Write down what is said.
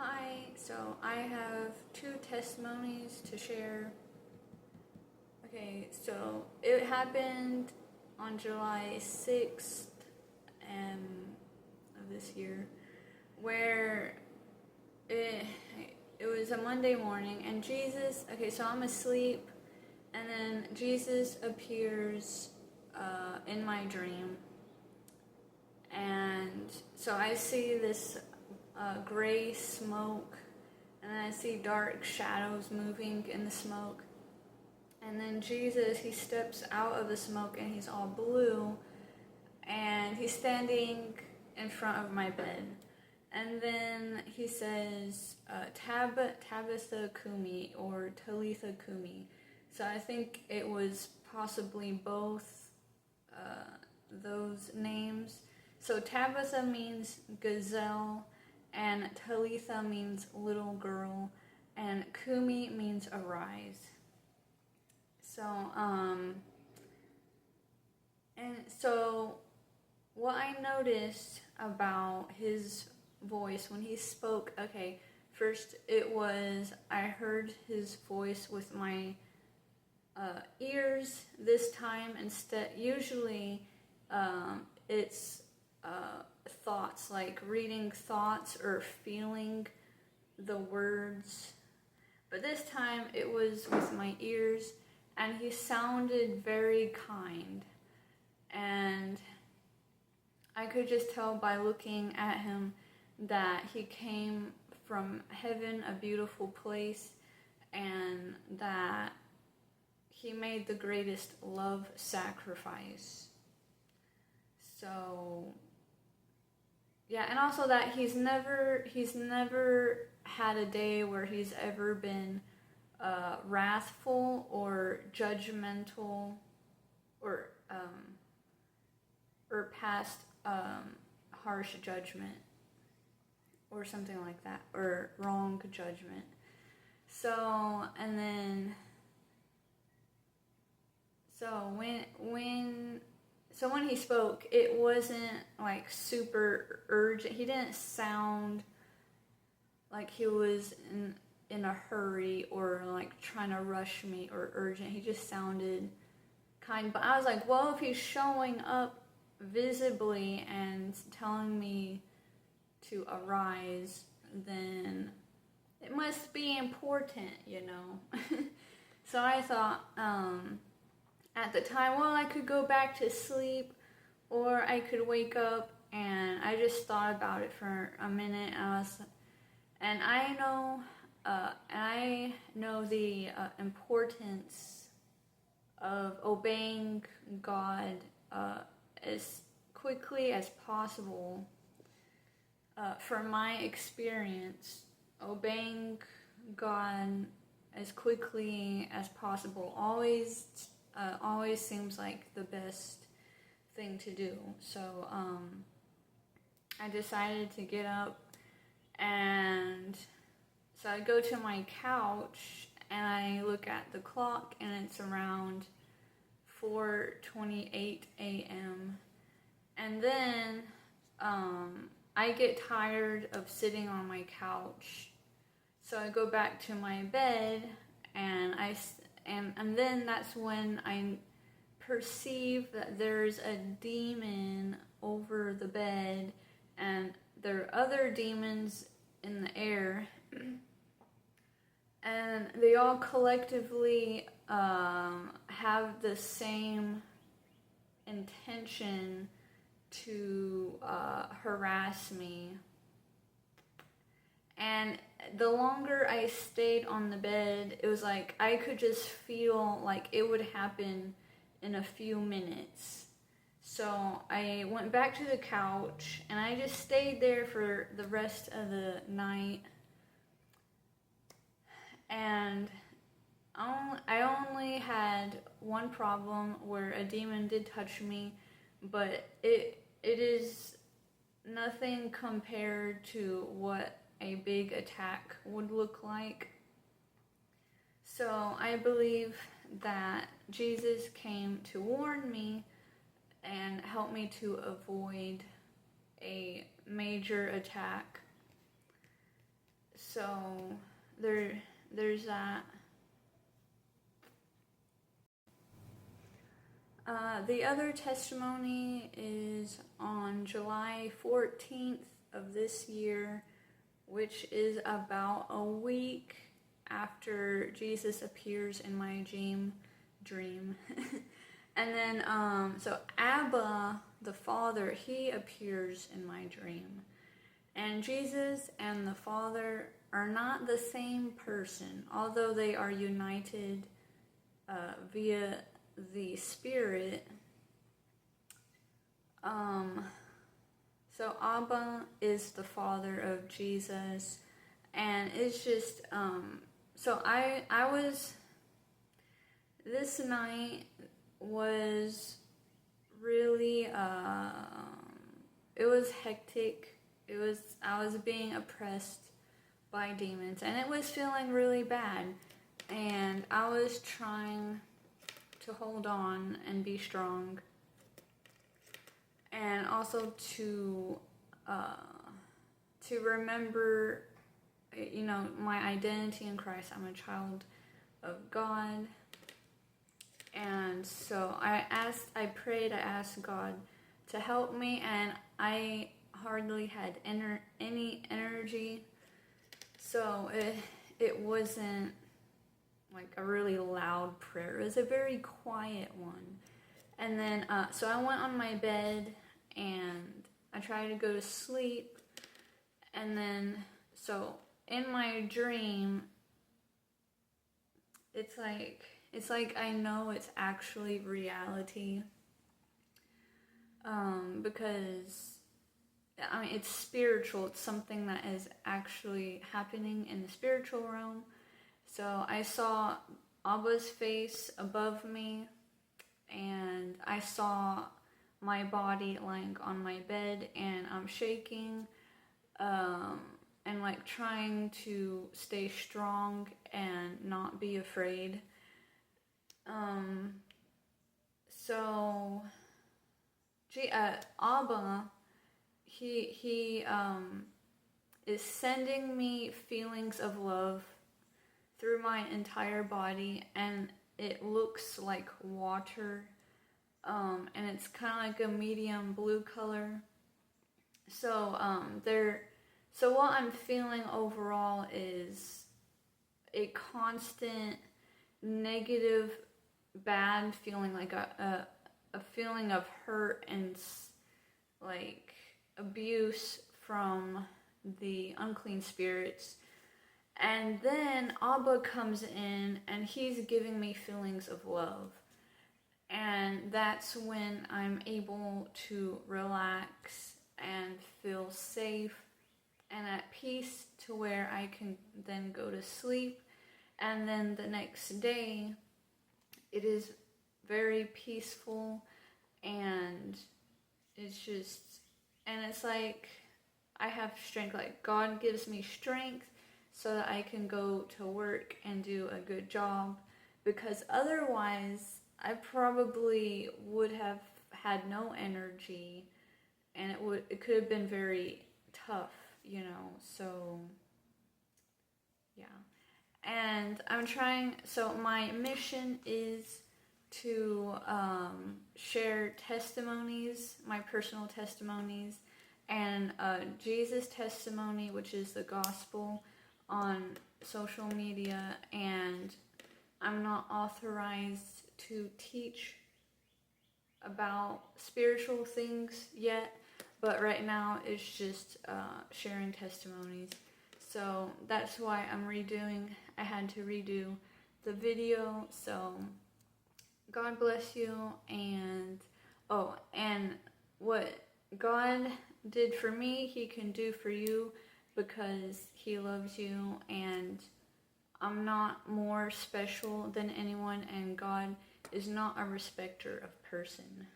Hi, so I have two testimonies to share. Okay, so it happened on July 6th of this year, where it, it was a Monday morning, and so I'm asleep, and then Jesus appears in my dream, and so I see this gray smoke, and then I see dark shadows moving in the smoke. And then Jesus, he steps out of the smoke and he's all blue, and he's standing in front of my bed. And then he says, Tabitha Kumi, or Talitha Kumi. So I think it was possibly both those names. So Tabitha means gazelle, and Talitha means little girl, and Kumi means arise. So what I noticed about his voice when he spoke, first I heard his voice with my ears this time instead. Usually it's thoughts, like reading thoughts or feeling the words. But this time it was with my ears, and he sounded very kind. And I could just tell by looking at him that he came from heaven, a beautiful place, and that he made the greatest love sacrifice. So, yeah, and also that he's never had a day where he's ever been wrathful or judgmental or passed harsh judgment or something like that, or wrong judgment. So when he spoke, it wasn't like super urgent. He didn't sound like he was in a hurry or like trying to rush me or urgent. He just sounded kind. But I was like, well, if he's showing up visibly and telling me to arise, then it must be important, So I thought, at the time, well, I could go back to sleep, or I could wake up. And I just thought about it for a minute, and I know the importance of obeying God as quickly as possible. From my experience, obeying God as quickly as possible always seems like the best thing to do. So I decided to get up, and so I go to my couch and I look at the clock, and it's around 4:28 a.m. And then I get tired of sitting on my couch, so I go back to my bed, and then that's when I perceive that there's a demon over the bed, and there are other demons in the air, and they all collectively have the same intention to harass me. And the longer I stayed on the bed, it was like I could just feel like it would happen in a few minutes. So I went back to the couch, and I just stayed there for the rest of the night. And I only had one problem where a demon did touch me, but it is nothing compared to what a big attack would look like. So I believe that Jesus came to warn me and help me to avoid a major attack. So there's that. The other testimony is on July 14th of this year, which is about a week after Jesus appears in my dream. And then, so Abba, the Father, he appears in my dream. And Jesus and the Father are not the same person, although they are united via the Spirit. So Abba is the Father of Jesus, and it's just so I was, this night was really it was hectic. I was being oppressed by demons, and it was feeling really bad, and I was trying to hold on and be strong, and also to remember, you know, my identity in Christ. I'm a child of God. And so I asked God to help me, and I hardly had any energy. So it wasn't like a really loud prayer. It was a very quiet one. And then, so I went on my bed, and I tried to go to sleep. And then, so in my dream, it's like I know it's actually reality, because I mean, it's spiritual. It's something that is actually happening in the spiritual realm. So I saw Abba's face above me, and I saw my body lying on my bed, and I'm shaking, and like trying to stay strong and not be afraid. So Abba, he is sending me feelings of love through my entire body, and it looks like water, and it's kind of like a medium blue color. So so what I'm feeling overall is a constant negative, bad feeling, like a feeling of hurt and like abuse from the unclean spirits. And then Abba comes in, and he's giving me feelings of love. And that's when I'm able to relax and feel safe and at peace, to where I can then go to sleep. And then the next day, it is very peaceful, and it's like I have strength, like God gives me strength so that I can go to work and do a good job, because otherwise I probably would have had no energy, and it could have been very tough, you know. So yeah. And so my mission is to share testimonies, my personal testimonies, and Jesus' testimony, which is the gospel, on social media. And I'm not authorized to teach about spiritual things yet, but right now it's just sharing testimonies. So that's why I had to redo the video. So God bless you. And and what God did for me, he can do for you, because he loves you, and I'm not more special than anyone, and God is not a respecter of person.